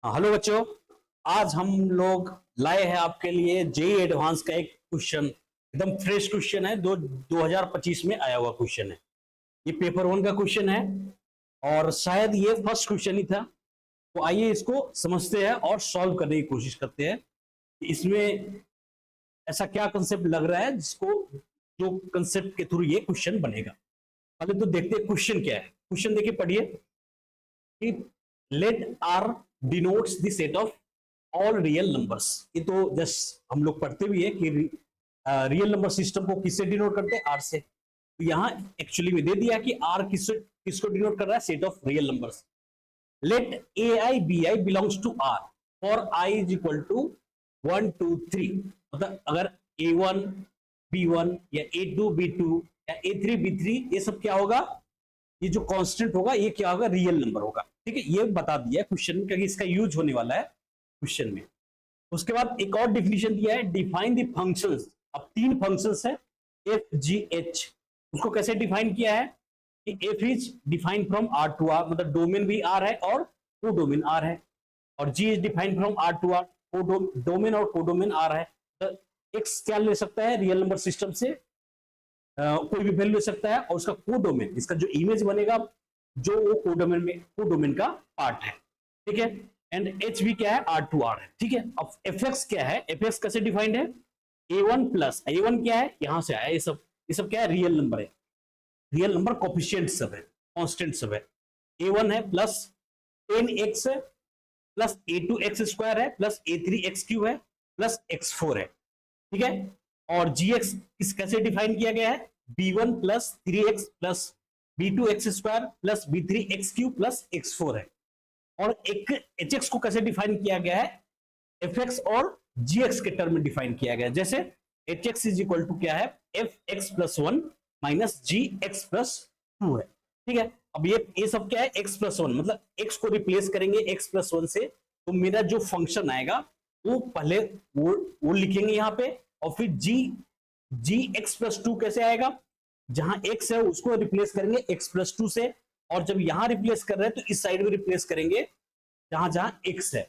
Hello बच्चों। आज हम लोग लाए हैं आपके लिए जेई एडवांस का एक क्वेश्चन। एकदम फ्रेश क्वेश्चन है, 2025 में आया हुआ क्वेश्चन है। ये पेपर 1 का क्वेश्चन है और शायद ये फर्स्ट क्वेश्चन ही था। तो आइए इसको समझते हैं और सॉल्व करने की कोशिश करते हैं कि इसमें ऐसा क्या कंसेप्ट लग रहा है जिसको जो कंसेप्ट के थ्रू ये क्वेश्चन बनेगा। पहले तो देखते हैं क्वेश्चन क्या है। क्वेश्चन देखिए, पढ़िए कि let R denotes the set of all real numbers. ये तो जस्ट हम लोग पढ़ते भी है कि रियल नंबर सिस्टम को किससे डिनोट करते हैं? आर से। तो यहाँ एक्चुअली में दे दिया कि आर किसको डिनोट कर रहा है? Set of real numbers. Let a i b i belongs to R for i is equal to 1 2 3। मतलब अगर A1 B1 या A2 B2 या A3 B3 ये सब क्या होगा? ये जो कांस्टेंट होगा ये क्या होगा? रियल नंबर होगा। ठीक है, ये बता दिया क्वेश्चन में, क्योंकि इसका यूज होने वाला है क्वेश्चन में। उसके बाद एक और डिफिनेशन दिया है, डिफाइन द फंक्शंस। अब 3 फंक्शंस है एफ जी एच। उसको कैसे डिफाइन किया है कि F is define from R to R, मतलब डोमेन भी आर है और को डोमेन आर है, और G is define from R to R, domain और कोडोमेन आर है। तो एक्स क्या ले सकता है रियल नंबर सिस्टम से? कोई भी वैल्यू ले सकता है, और उसका कोडोमेन, इसका जो इमेज बनेगा जो वो कोडोमेन का पार्ट है। ठीक है, एंड एच भी क्या है? आर टू आर है। ठीक है, अब एफ एक्स क्या है? एफ एक्स कैसे डिफाइंड है? A1 प्लस A1 क्या है? यहां से आया ये सब क्या है? रियल नंबर है। रियल नंबर कोफिशिएंट सब है, कांस्टेंट सब है। A1 है प्लस 10x है प्लस A2x स्क्वायर है प्लस A3x क्यूब है प्लस x4 है। ठीक है, और gx इस कैसे डिफाइन किया गया है? b1 plus 3x plus b2x square plus b3x cube plus x4 है। और एक hx को कैसे डिफाइन किया गया है? fx और gx के टर्म में डिफाइन किया गया है। जैसे hx इज इक्वल टू क्या है? fx plus 1 minus gx plus 2 है। ठीक है, अब ये सब क्या है? x प्लस 1, मतलब x को रिप्लेस करेंगे x प्लस 1 से, तो मेरा जो फंक्शन आएगा वो पहले वो लिखेंगे यहाँ पे, और फिर जी एक्स प्लस 2 कैसे आएगा? जहां x है उसको रिप्लेस करेंगे x प्लस 2 से, और जब यहां रिप्लेस कर रहे हैं तो इस साइड में रिप्लेस करेंगे जहां जहां x है।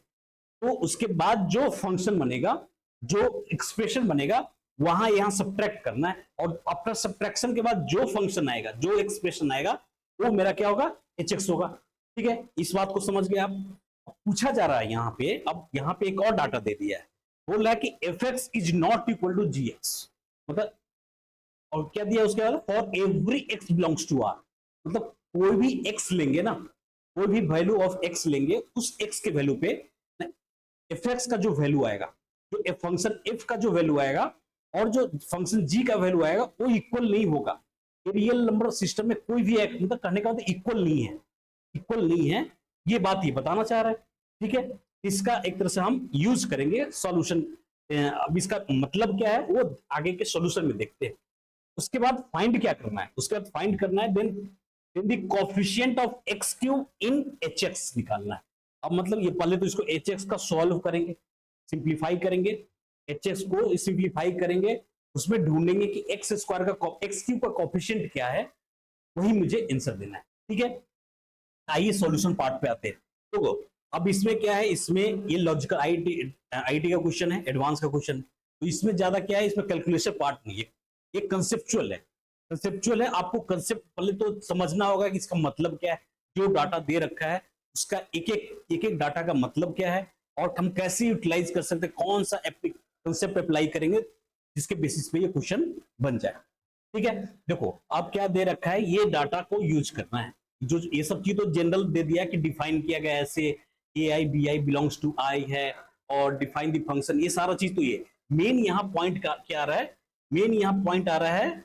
तो उसके बाद जो फंक्शन बनेगा, जो एक्सप्रेशन बनेगा, वहां यहां सब्ट्रैक्ट करना है, और आफ्टर सब्ट्रैक्शन के बाद जो फंक्शन आएगा, जो एक्सप्रेशन आएगा, वो मेरा क्या होगा? hx होगा। ठीक है, इस बात को समझ गए आप? पूछा जा रहा है यहाँ पे, अब यहाँ पे एक और डाटा दे दिया है, बोल रहा है कि fx is not equal to gx। मतलब और क्या दिया उसके बाद? For every x belongs to R. मतलब कोई भी x लेंगे ना, कोई भी वैल्यू ऑफ x लेंगे, उस x के वैल्यू पे fx का जो वैल्यू आएगा, जो फंक्शन f का जो वैल्यू आएगा और जो फंक्शन g का वैल्यू आएगा, वो इक्वल नहीं होगा। रियल नंबर सिस्टम में कोई भी मतलब कहने का मतलब इक्वल नहीं है, इक्वल नहीं है, ये बात ये बताना चाह रहा है। ठीक है, इसका एक तरह से हम यूज करेंगे सॉल्यूशन। अब इसका मतलब क्या है वो आगे के सॉल्यूशन में देखते हैं। उसके बाद फाइंड क्या करना है? उसके बाद फाइंड करना है then the coefficient of x cube in hx निकालना है। अब मतलब ये पहले तो इसको hx का सॉल्व करेंगे, सिंप्लीफाई करेंगे, hx को सिंप्लीफाई करेंगे, उसमें ढूंढेंगे कि x स्क्वायर का x क्यूब का कोएफिशिएंट क्या है, वही मुझे आंसर देना है। ठीक है, आइए सॉल्यूशन पार्ट पे आते हैं। तो अब इसमें क्या है? इसमें ये लॉजिकल आईटी का क्वेश्चन है, एडवांस का क्वेश्चन। तो इसमें ज्यादा क्या है? इसमें कैलकुलेशन पार्ट नहीं है, ये कंसेप्चुअल है। कंसेप्चुअल है, आपको कंसेप्ट पहले तो समझना होगा कि इसका मतलब क्या है। जो डाटा दे रखा है उसका एक एक डाटा का मतलब क्या है, और हम कैसे यूटिलाइज कर सकते हैं, कौन सा कंसेप्ट अप्लाई करेंगे जिसके बेसिस पे ये क्वेश्चन बन जाए। ठीक है, देखो अब क्या दे रखा है, ये डाटा को यूज करना है। जो ये सब चीज तो जनरल दे दिया कि डिफाइन किया गया ऐसे ए i b i belongs to आई है, और डिफाइन द फंक्शन, ये सारा चीज तो ये मेन यहाँ पॉइंट क्या आ रहा है? मेन यहाँ पॉइंट आ रहा है,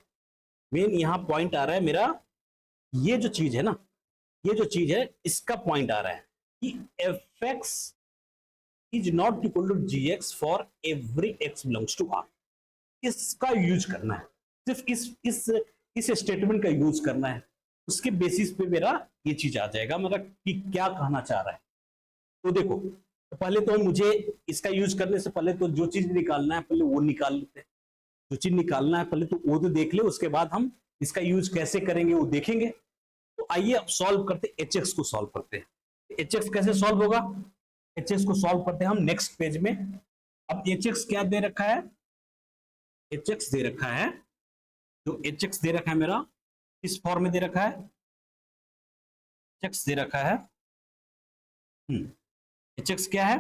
मेन यहाँ पॉइंट आ रहा है मेरा, ये जो चीज है ना, ये जो चीज है इसका पॉइंट आ रहा है कि f x is not equal to g x for every x belongs to R. इसका यूज करना है, सिर्फ इस स्टेटमेंट का यूज करना है। उसके बेसिस पे मेरा ये चीज आ जाएगा, मतलब कि क्या कहना चाह रहा है। तो देखो, तो पहले तो मुझे इसका यूज करने से पहले तो जो चीज निकालना है पहले वो निकाल लेते हैं। जो चीज निकालना है पहले तो वो तो देख ले, उसके बाद हम इसका यूज कैसे करेंगे वो देखेंगे। तो आइए अब सॉल्व करते, एच एक्स को सॉल्व करते हैं। एच एक्स कैसे सॉल्व होगा? एच एक्स को सॉल्व करते हैं हम नेक्स्ट पेज में। अब एच एक्स क्या दे रखा है, एच एक्स दे रखा है, जो एच एक्स दे रखा है मेरा इस फॉर्म में दे रखा है, एच एक्स दे रखा है, एच एक्स क्या है,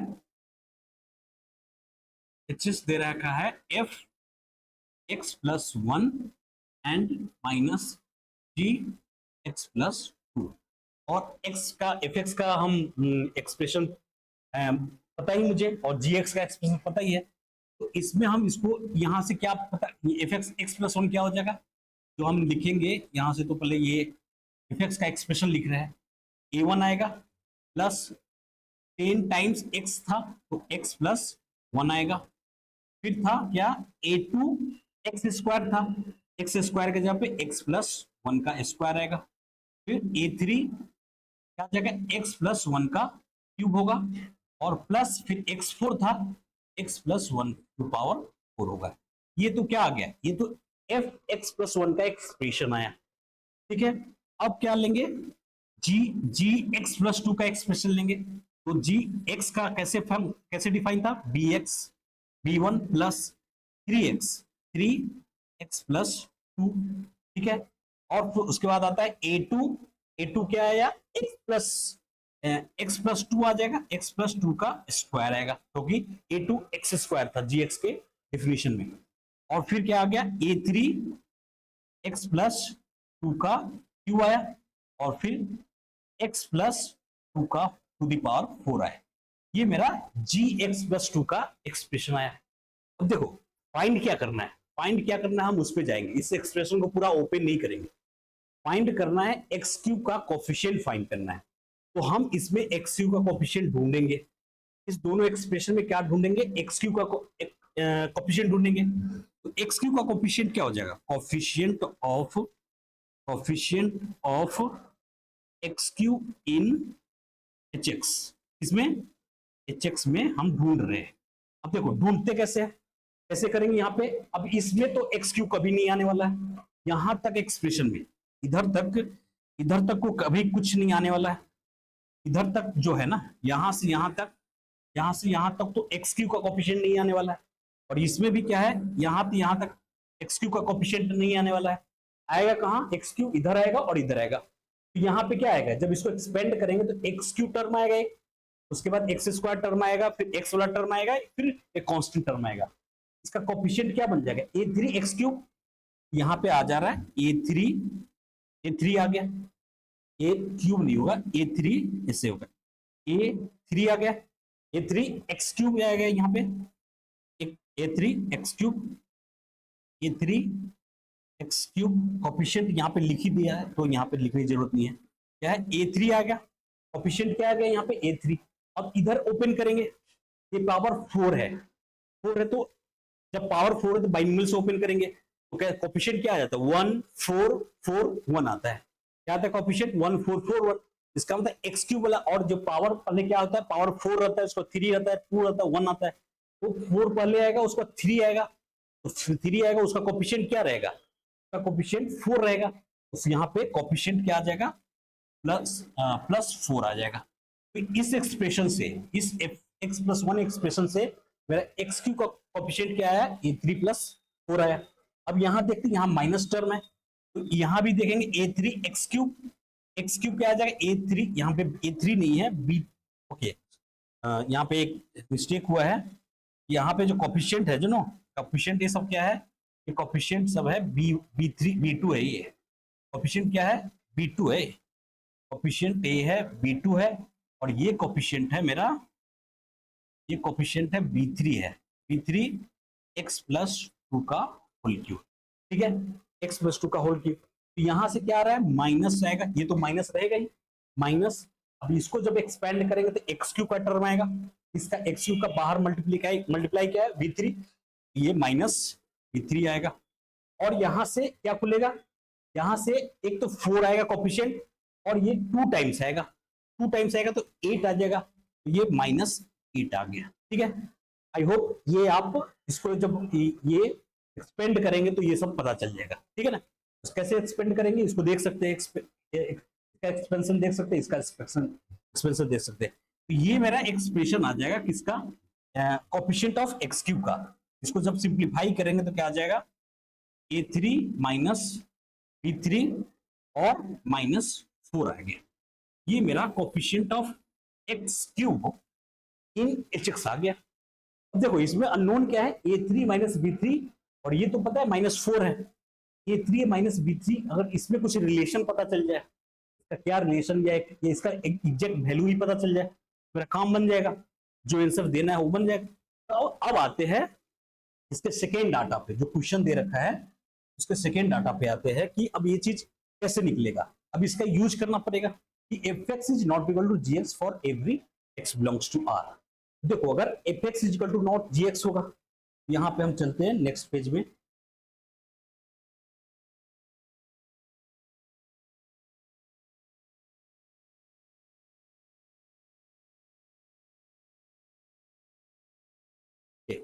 एच एक्स दे रखा है f x plus one and minus g x plus two. और एक्स का एफ एक्स का हम एक्सप्रेशन पता ही मुझे, और जी एक्स का एक्सप्रेशन पता ही है। तो इसमें हम इसको यहां से क्या पता, F x x plus one क्या हो जाएगा, जो हम लिखेंगे यहां से, तो पहले ये एफ एक्स का एक्सप्रेशन लिख रहे हैं, ए वन आएगा प्लस 10 टाइम्स एक्स था तो एक्स प्लस वन आएगा, फिर था क्या ए टू एक्स स्क्वायर था, एक्स स्क्वायर के जगह पे एक्स प्लस वन का स्क्वायर आएगा, फिर ए थ्री क्या जाएगा एक्स प्लस वन का क्यूब होगा, और प्लस फिर एक्स फोर था, x plus one two power four होगा। ये तो क्या आ गया, ये तो एफ एक्स प्लस वन का एक्सप्रेशन आया। ठीक है, अब क्या लेंगे, जी एक्स प्लस टू का एक्सप्रेशन लेंगे। तो जी एक्स का कैसे डिफाइन था, b x b one plus three x plus two. ठीक है, और फिर उसके बाद आता है ए टू क्या आया, एक्स प्लस टू आ जाएगा, एक्स प्लस टू का स्क्वायर आएगा, क्योंकि ए टू एक्स स्क्वायर था जी एक्स के डिफिनेशन में। और फिर क्या आ गया, ए थ्री एक्स प्लस टू का क्यू आया, और फिर एक्स प्लस टू का टू द पावर फोर आया। ये मेरा जी एक्स प्लस टू का एक्सप्रेशन आया। अब देखो फाइंड क्या करना है, फाइंड क्या करना है, हम उस पर जाएंगे, इस एक्सप्रेशन को पूरा ओपन नहीं करेंगे। फाइंड करना है एक्स क्यूब का कोफिशिएंट फाइंड करना है। तो हम इसमें एक्स क्यूब का कोफिशिएंट ढूंढेंगे, इस दोनों एक्सप्रेशन में क्या ढूंढेंगे, एक्स क्यूब का कोफिशिएंट ढूंढेंगे। तो एक्स क्यूब का कोफिशिएंट क्या हो जाएगा, coefficient of x cube in H x, इसमें एच एक्स में हम ढूंढ रहे हैं। अब देखो ढूंढते कैसे है, कैसे करेंगे यहाँ पे, अब इसमें तो एक्स क्यूब कभी नहीं आने वाला है, यहां तक एक्सप्रेशन में, इधर तक को कभी कुछ नहीं आने वाला है, इधर तक जो है ना, यहां से यहां तक तो एक्स क्यू का कोफिशिएंट नहीं आने वाला है। और इसमें भी क्या है, यहां से यहां तक एक्स क्यू का कोफिशिएंट नहीं आने वाला है। आएगा कहाँ, एक्स क्यू इधर आएगा और इधर आएगा। तो यहाँ पे क्या आएगा, जब इसको एक्सपेंड करेंगे तो एक्स क्यू टर्म आएगा एक, उसके बाद एक्स स्क्वायर टर्म आएगा, फिर एक्स वाला टर्म आएगा, फिर एक कांस्टेंट टर्म आएगा। इसका कोफिशिएंट क्या बन जाएगा, ए थ्री एक्स क्यूब, यहाँ पे आ जा रहा है ए थ्री आ गया, ए क्यूब नहीं होगा, ए थ्री ऐसे होगा, ए थ्री आ गया, ए थ्री एक्स क्यूब आ गया यहाँ पे, ए थ्री एक्स क्यूब, ए थ्री एक्स क्यूब कोफिशिएंट यहाँ पे लिख ही दिया है, तो यहाँ पे लिखने की जरूरत नहीं है। क्या है, ए थ्री आ गया, कोफिशिएंट क्या आ गया यहाँ पे ए थ्री। अब इधर ओपन करेंगे, ये पावर फोर है, तो जब पावर फोर है तो बाइनोमियल से ओपन करेंगे, तो क्या कोफिशिएंट क्या आ जाता है, 1 4 4 1 आता है। क्या आता है कोफिशिएंट 1 4 4 1, इसका मतलब एक्स क्यूब वाला, और जो पावर पहले क्या होता है, पावर फोर रहता है, उसका थ्री रहता है, टू रहता है, वन आता है, तो फोर पहले आएगा, उसका थ्री आएगा, तो थ्री आएगा, उसका कोफिशिएंट क्या रहेगा, उसका कोफिशिएंट फोर रहेगा, तो यहाँ पे कोफिशिएंट क्या आ जाएगा, प्लस फोर आ जाएगा। तो इस एक्सप्रेशन से, इस एक्स प्लस वन एक्सप्रेशन से मेरा एक्स क्यू का कोफिशिएंट क्या आया, ए थ्री प्लस फोर आया। अब यहाँ देखते हैं, यहाँ माइनस टर्म है, तो यहाँ भी देखेंगे ए थ्री एक्स क्यूब क्या आ जाएगा, ए थ्री, यहाँ पे ए थ्री नहीं है, बी, ओके, यहाँ पे एक मिस्टेक हुआ है, यहाँ पे जो कोफिशिएंट है, जो नो कोफिशिएंट, ये सब क्या है, ये कोफिशिएंट सब है बी थ्री बी टू है, ये कोफिशिएंट क्या है, बी टू है, कोफिशिएंट ए है, बी टू है, और ये कोफिशिएंट है मेरा, ये कोफिशिएंट है बी थ्री है, b three x plus two का होल क्यूब। ठीक है, एक्स प्लस टू का होल क्यूब। तो यहां से क्या आ रहा है, माइनस आएगा, ये तो माइनस रहेगा ही, माइनस। अब इसको जब एक्सपेंड करेंगे तो एक्स क्यूब का टर्म आएगा, इसका एक्स क्यूब का बाहर मल्टीप्लाई क्या है, वी थ्री, ये माइनस वी थ्री आएगा। और यहां से क्या खुलेगा, यहां से एक तो फोर आएगा कोफिशिएंट, और ये टू टाइम्स आएगा, तो 8 आ जाएगा, तो ये माइनस 8 आ गया। ठीक है, आई होप ये आप इसको जब ये एक्सपेंड करेंगे तो ये सब पता चल जाएगा। ठीक है ना, तो कैसे एक्सपेंड करेंगे इसको देख सकते हैं, इसका एक्सपेंशन देख सकते हैं, इसका एक्सपेंशन देख सकते हैं। तो ये मेरा एक्सप्रेशन आ जाएगा किसका, कोफिशिएंट ऑफ एक्स क्यूब का। इसको जब सिंप्लीफाई करेंगे तो क्या आ जाएगा, a3 माइनस b3 और -4 आ गया। ये मेरा coefficient of x cube in hx आ गया। अब देखो इसमें अननोन क्या है, a3 माइनस b3, और ये तो पता है -4 है। a3 माइनस b3, अगर इसमें कुछ रिलेशन पता चल जाए, इसका क्या रिलेशन या इसका एग्जैक्ट वैल्यू ही पता चल जाए, मेरा काम बन जाएगा, जो आंसर देना है वो बन जाएगा। तो अब आते हैं इसके सेकेंड डाटा पे, जो क्वेश्चन दे रखा है उसके सेकेंड डाटा पे आते हैं कि अब ये चीज कैसे निकलेगा। अब इसका यूज करना पड़ेगा कि fx is not equal to gx for every x belongs to r। देखो अगर fx is equal to not gx होगा, यहां पे हम चलते हैं नेक्स्ट पेज में।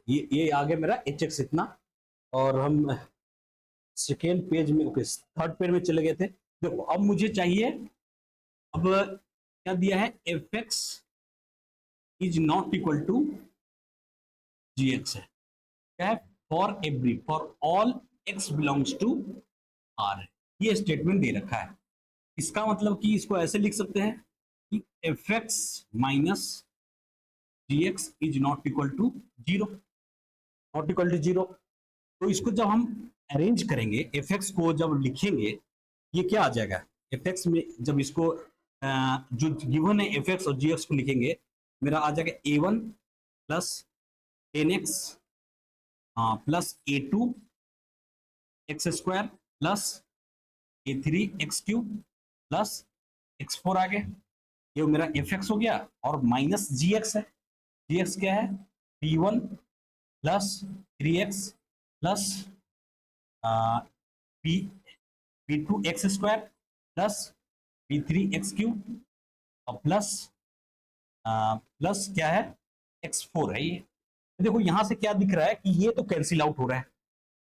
ये आगे मेरा hx इतना, और हम सेकेंड पेज में, ओके थर्ड पेज में चले गए थे। देखो अब मुझे चाहिए, अब क्या दिया है, fx is not equal to gx है, क्या है, for every, for all x belongs to r, ये स्टेटमेंट दे रखा है। इसका मतलब कि इसको ऐसे लिख सकते हैं कि fx minus gx is not equal to 0, not equal to 0। तो इसको जब हम अरेंज करेंगे, fx को जब लिखेंगे, ये क्या आ जाएगा, fx में जब इसको जो गिवन है fx और gx को लिखेंगे, मेरा आ जाएगा a1 plus 10x plus a2 x square plus a3 x cube plus x4 आ गया। ये मेरा fx हो गया, और माइनस gx है, gx क्या है, p1 plus 3x plus p2 x square plus p3 x cube और प्लस क्या है, x4 है। ये देखो यहां से क्या दिख रहा है कि ये तो कैंसिल आउट हो रहा है,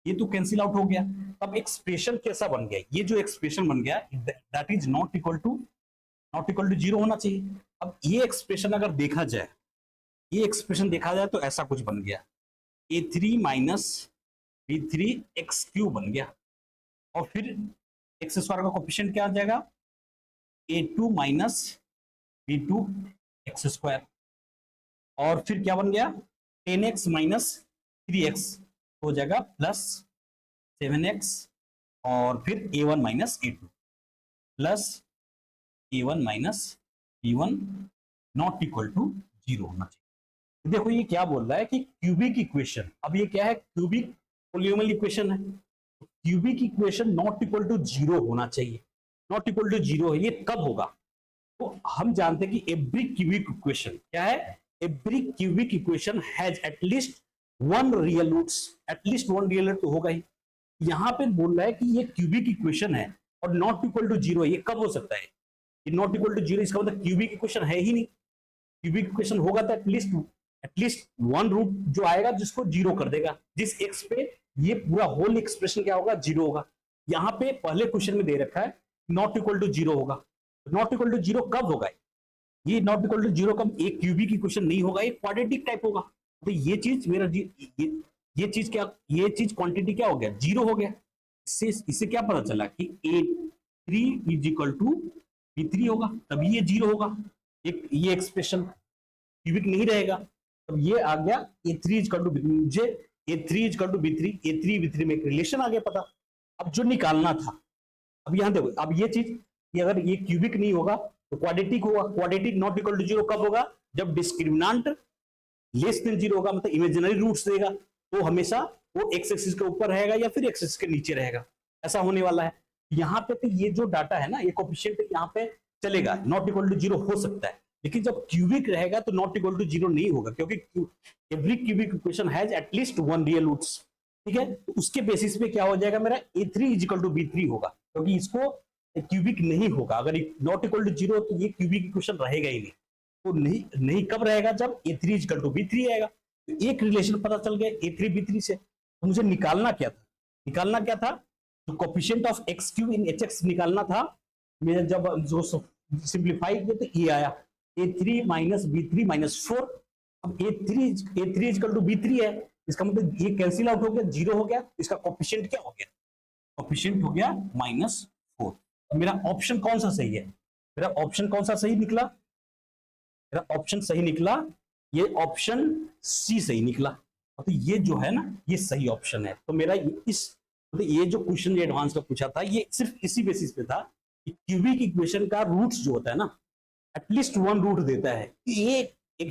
ये तो कैंसिल आउट हो गया। तब एक्सप्रेशन कैसा बन गया, ये जो एक्सप्रेशन बन गया that is not equal to 0 होना चाहिए। अब ये एक्सप्रेशन अगर देखा जाए, ये एक्सप्रेशन देखा जाए तो ऐसा कुछ बन गया, a3 minus b3 x cube बन गया, और फिर एक्स स्क्वायर का कोफिशिएंट क्या आ जाएगा, a2 minus b2 x square, और फिर क्या बन गया, 10x माइनस 3x हो जाएगा प्लस 7x, और फिर a1 minus a2 plus a1 minus b1 not equal to 0 होना चाहिए। देखो ये क्या बोल रहा है कि क्यूबिक इक्वेशन, अब ये क्या है, क्यूबिक पॉलीनोमियल इक्वेशन है, cubic equation not equal to 0 होना चाहिए, नॉट इक्वल टू 0 है, ये कब होगा, तो हम जानते हैं कि एवरी क्यूबिक इक्वेशन क्या है, every cubic equation has at least one real roots, at least one real root तो होगा ही। यहां पे बोल रहा है कि ये क्यूबिक इक्वेशन है और नॉट इक्वल टू 0, ये कब हो सकता है, ये नॉट इक्वल टू 0, इसका मतलब क्यूबिक इक्वेशन है ही नहीं। क्यूबिक इक्वेशन होगा तो एटलीस्ट वन रूट जो आएगा जिसको 0 कर देगा, जिस x पे ये पूरा होल एक्सप्रेशन क्या होगा, 0 होगा। यहाँ पे पहले क्वेश्चन में दे रखा है नॉट इक्वल टू 0 होगा, नॉट इक्वल टू 0 कब होगा, ये नॉट इक्वल टू 0 कब, एक क्यूबिक इक्वेशन नहीं होगा, एक क्वाड्रेटिक टाइप होगा। तो ये चीज मेरा ये चीज क्या, ये चीज क्वांटिटी क्या हो गया, 0 हो गया। इससे क्या पता चला कि a3 is equal to b3 होगा, तभी ये 0 होगा, ये एक्सप्रेशन क्यूबिक नहीं रहेगा। तब ये आ गया a3 is equal to b3, मुझे a3 is equal to b3, a3 b3 में एक रिलेशन आ गया पता। अब जो निकालना था, अब यहां देखो, अब ये चीज अगर ये क्यूबिक नहीं होगा तो क्वाड्रेटिक होगा। क्वाड्रेटिक नॉट इक्वल टू 0 कब होगा, जब डिस्क्रिमिनेंट लेस देन 0 होगा, मतलब इमेजिनरी रूट्स देगा, तो हमेशा वो एक्स एक्सिस के ऊपर रहेगा या फिर एक्स एक्सिस के नीचे रहेगा, ऐसा होने वाला है। यहाँ पे तो ये जो डाटा है ना, ये कोफिशिएंट यहाँ पे चलेगा, नॉट इक्वल टू 0 हो सकता है, लेकिन जब क्यूबिक रहेगा तो नॉट इक्वल टू 0 नहीं होगा, क्योंकि every cubic equation has at least one real roots. ठीक है, तो उसके बेसिस पे क्या हो जाएगा, मेरा a3 is equal to b3 होगा, क्योंकि इसको क्यूबिक नहीं होगा। अगर नॉट इक्वल टू 0 तो ये क्यूबिक इक्वेशन रहेगा ही नहीं। तो नहीं कब रहेगा, जब a3 is equal to b3 आएगा। तो एक रिलेशन पता चल गया a3 b3 से। तो मुझे निकालना क्या था, तो coefficient of x cube in hx निकालना था। मैंने जब जो सिंप्लीफाई किया तो ये आया, A3 माइनस B3 माइनस 4। अब A3 इजकल टू B3 है, इसका मतलब ये कैंसिल आउट हो गया, जीरो हो गया, इसका कोफिशिएंट क्या हो गया, कोफिशिएंट हो गया -4। मेरा ऑप्शन कौन सा सही है, मेरा ऑप्शन कौन सा सही निकला, मेरा ऑप्शन सही निकला, ये ऑप्शन सी सही निकला। तो ये जो है ना, ये सही ऑप्शन है। तो मेरा इस मतलब ये जो क्वेश्चन एडवांस का पूछा था, ये सिर्फ इसी बेसिस पे था कि क्यूबिक इक्वेशन का रूट्स जो होता है ना, एटलीस्ट वन रूट देता है। ये एक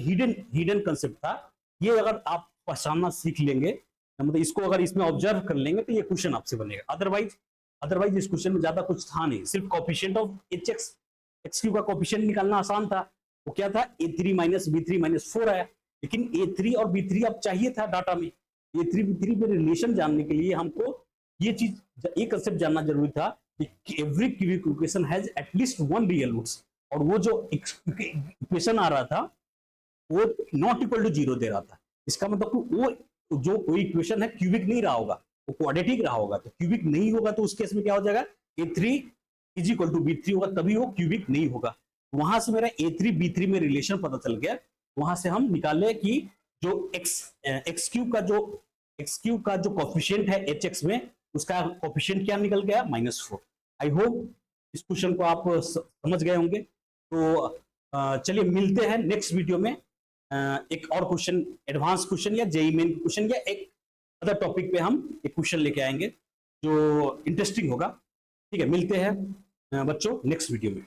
हिडन कंसेप्ट था। ये अगर आप पहचानना सीख लेंगे, मतलब इसको अगर इसमें ऑब्जर्व कर लेंगे, तो ये क्वेश्चन आपसे बनेगा। अदरवाइज इस क्वेश्चन में ज्यादा कुछ था नहीं, सिर्फ कोफिशिएंट ऑफ एक्स क्यू का कोफिशिएंट निकालना आसान था। वो क्या था, A3 माइनस B3 माइनस 4 आया। लेकिन A3 और B3 अब चाहिए था डाटा में। A3 B3 में रिलेशन जानने के लिए हमको ये कंसेप्ट जानना जरूरी था कि every cubic equation has at least one real roots. और वो जो इक्वेशन आ रहा था वो नॉट इक्वल टू जीरो दे रहा था। इसका मतलब वो जो कोई इक्वेशन है क्यूबिक नहीं रहा होगा, वो क्वाड्रेटिक रहा होगा। तो क्यूबिक नहीं होगा तो उस केस में क्या हो जाएगा, A3 is equal to B3 होगा, तभी वो क्यूबिक नहीं होगा। वहां से मेरा A3 B3 में रिलेशन पता चल गया। वहां से हम निकाले कि जो एक्स क्यू का जो कोफिशिएंट है HX में, उसका कोफिशिएंट क्या निकल गया, -4। आई होप इस क्वेश्चन को आप समझ गए होंगे। तो चलिए मिलते हैं नेक्स्ट वीडियो में एक और क्वेश्चन, एडवांस क्वेश्चन या जेईई मेन क्वेश्चन, या एक अदर टॉपिक पे हम एक क्वेश्चन लेके आएंगे जो इंटरेस्टिंग होगा। ठीक है, मिलते हैं बच्चों नेक्स्ट वीडियो में।